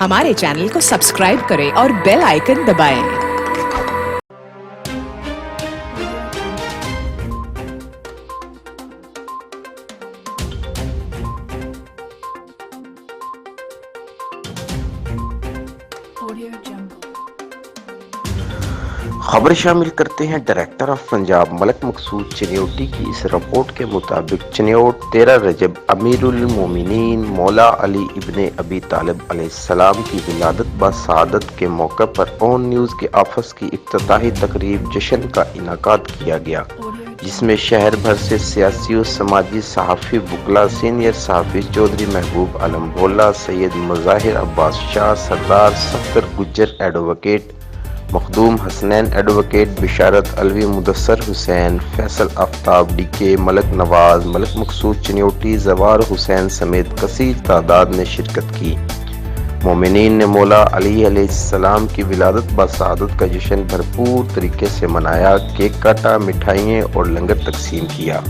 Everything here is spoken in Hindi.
हमारे चैनल को सब्सक्राइब करें और बेल आइकन दबाएं। खबर शामिल करते हैं। डायरेक्टर ऑफ पंजाब मलिक मकसूद चिन्योटी की इस रिपोर्ट के मुताबिक चिन्योट 13 रजब अमीरुल मोमिनीन मौला अली इब्ने अबी तालिब अलैहिस्सलाम की विलादत ब सआदत के मौके पर ऑन न्यूज़ के ऑफिस की इफ्तिताही तकरीब जश्न का इनाकाद किया गया, जिसमें शहर भर से सियासी और समाजी सहाफ़ी वकला, सीनियर सहाफ़ी चौधरी महबूब आलम भोला, सैयद मुज़ाहिर अब्बास शाह, सरदार सफ्तर गुज्जर एडवोकेट, मखदूम हसनैन एडवोकेट, बिशारत अलवी, मुदस्सर हुसैन, फैसल आफ्ताब, डीके, मलिक नवाज, मलिक मकसूद चिन्योटी, जवार हुसैन समेत कसीर तादाद ने शिरकत की। मोमिनीन ने मौला अली अलैहिस्सलाम की विलादत ब सआदत का जश्न भरपूर तरीके से मनाया, केक काटा, मिठाइयाँ और लंगर तकसीम किया।